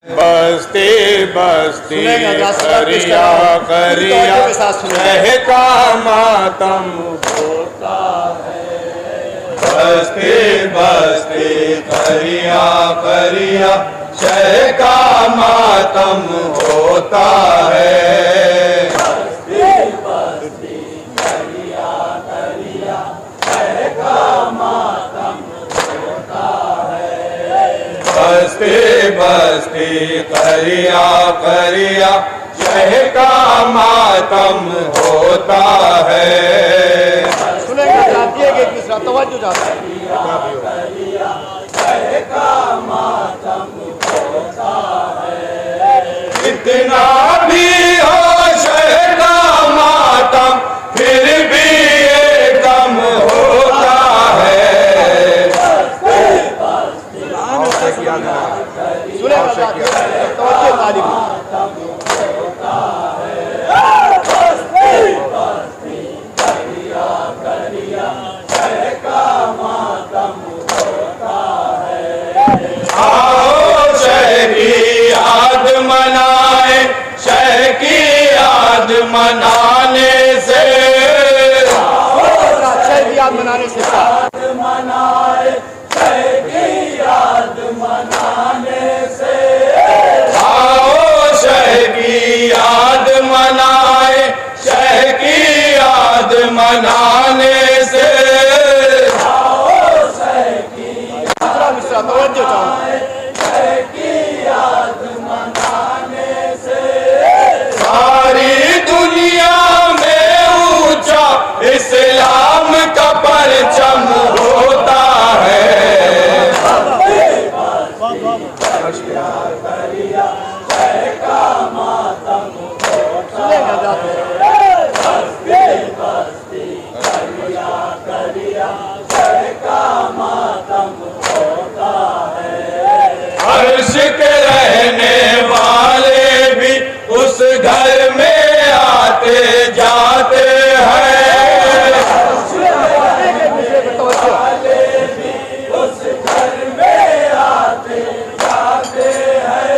बस्ती बस्ती करिया करिया शह का मातम होता है। बस्ती बस्ती करिया करिया शह का मातम होता है। बस्ती बस्ती करिया करिया शह का मातम होता है। बस्ती बस्ती करिया करिया शह का मातम होता है। सुनेंगे जाती है कि किस रात तवज्जो जाता है। करिया शह का मातम होता है। कितना भी हो शह का मातम फिर भी ये कम होता है। सुनेगा जाती है तवज्जो तालीम मनाए शह की याद मनाने से शह की याद मनाने से मनाए शह की याद मनाने से आओ शह की याद मनाए शह की याद मनाने से आओ शह की दूसरा मिसरा तवज्जो चाहूँ सारी दुनिया में ऊंचा इस्लाम का परचम होता है। सुनेगा जाती है अर्श के रहने वाले भी उस घर में आते जाते हैं। उस घर में आते जाते हैं।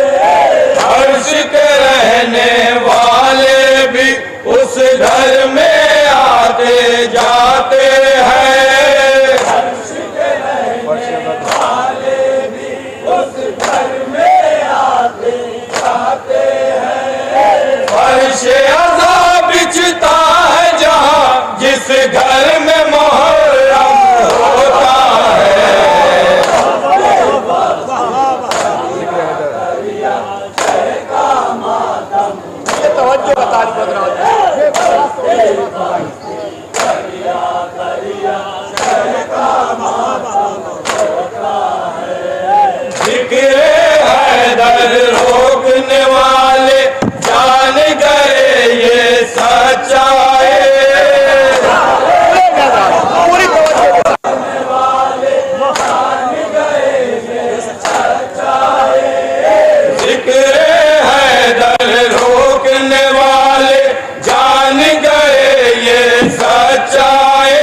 अर्श के रहने वाले भी उस घर में आते जाते हैं। फर्श अज़ाब बिछता है जहाँ जिस घर में मुहर्रम होता है। ये तवज्जो का तालीम बदला जिक्र हैदर रोकने वाले जान गए ये सच्चाई। पूरी तवज्जो जिक्र हैदर रोकने वाले जान गए ये सच्चाई।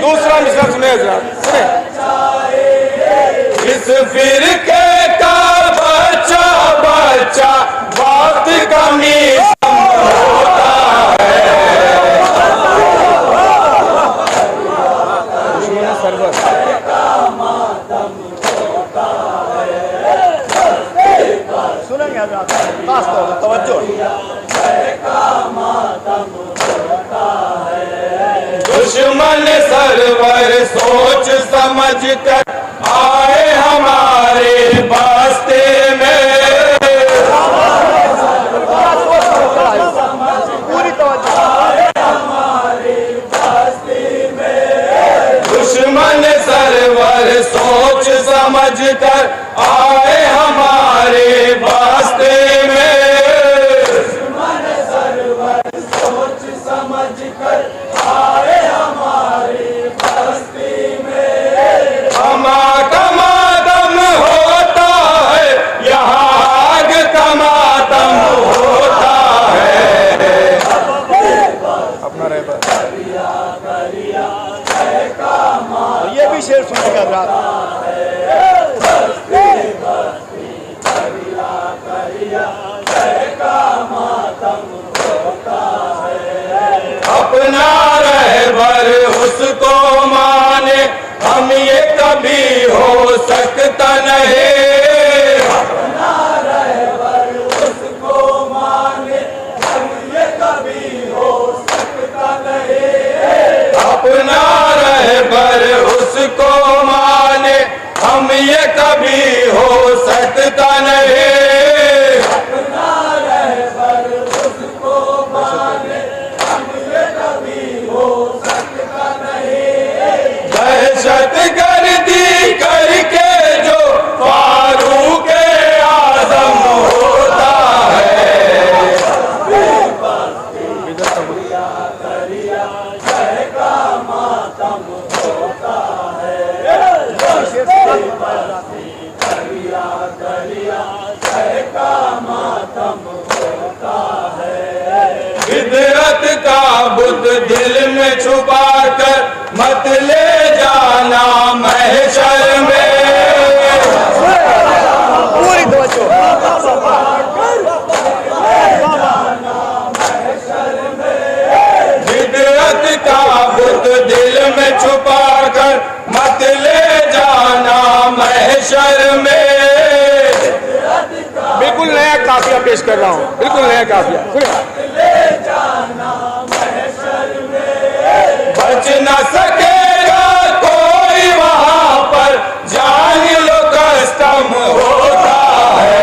दूसरा मिसरा सुने इस फिरके का बच्चा बच्चा वक्त कमी होता है। सुनेंगे खास तौर पर तवज्जो दुश्मन सरवर सोच समझ कर आए हमारे बस्ते में। पूरी तवज्जो दुश्मन सरवर सोच समझ कर आए हमारे बस्ते में। दुश्मन सरवर सोच समझ कर आए हमारे बस्ती में। कमातम होता है यहाँ आग कमातम होता है। ये भी शेर सुनेंगे हजरात। अपना रहबर उसको माने, हम ये कभी हो सकता नहीं। अपना रहबर उसको माने, हम ये कभी हो सकता नहीं। अपना रहबर उसको माने, हम ये कभी हो सकता नहीं। अपना रहबर उसको माने, दहशत गर्दी करके जो फारूक आजम होता है, फितरत का बुत दिल में छुपा कर मत ले जाना महशर में। पूरी तवज्जो। फितरत का बुत दिल में छुपा कर मत ले जाना महशर में। बिल्कुल नया काफिया पेश कर रहा हूँ, बिल्कुल नया काफिया। बच न सकेगा कोई वहां पर, जान लो कस्टम होता है।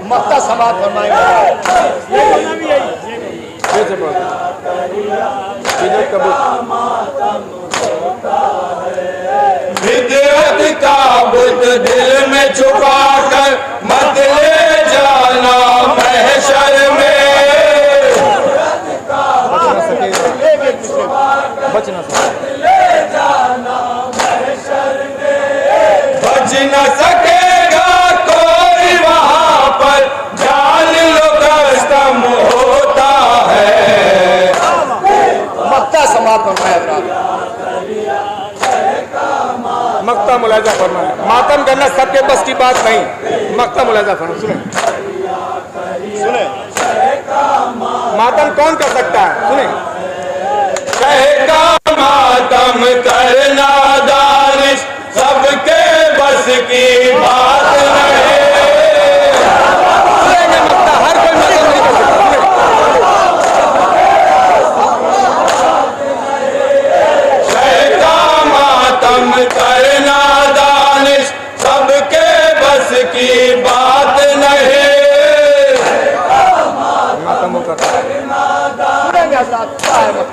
मक्ता समाप्त फरमाएंगे। फितरत का बुत दिल में छुपा कर मत ले जाना महशर में। बच न बच न सकेगा कोई वहां पर, जान लो कस्टम होता है। मक्ता समाप्त फरमाया हजरात। मक्ता मुलाजा फरमाए। मातम करना सबके बस की बात नहीं। मक्ता मुलाजा फरमाए। सुने मातम कौन कर सकता है? सुने कहेगा मातम करना दानिश, सबके बस की बात नहीं। मक्ता हर कोई मातम नहीं कर सकता। कहेगा मातम करना दानिश, सबके बस की बात नहीं। मातम वो करता है। सुनेंगे हजरात।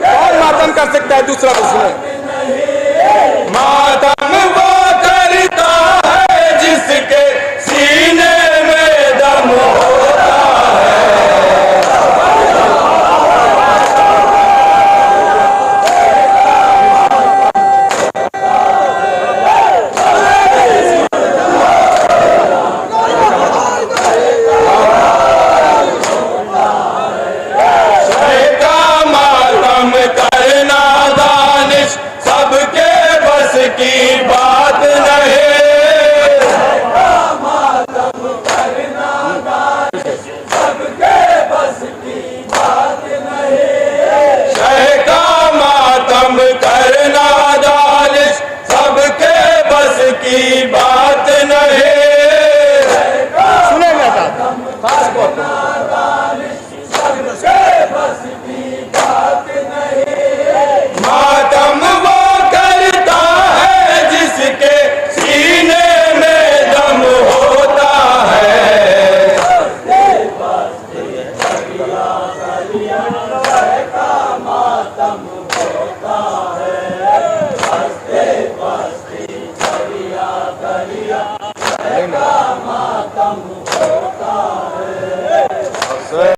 कौन मातम कर सकता है? दूसरा को सुने।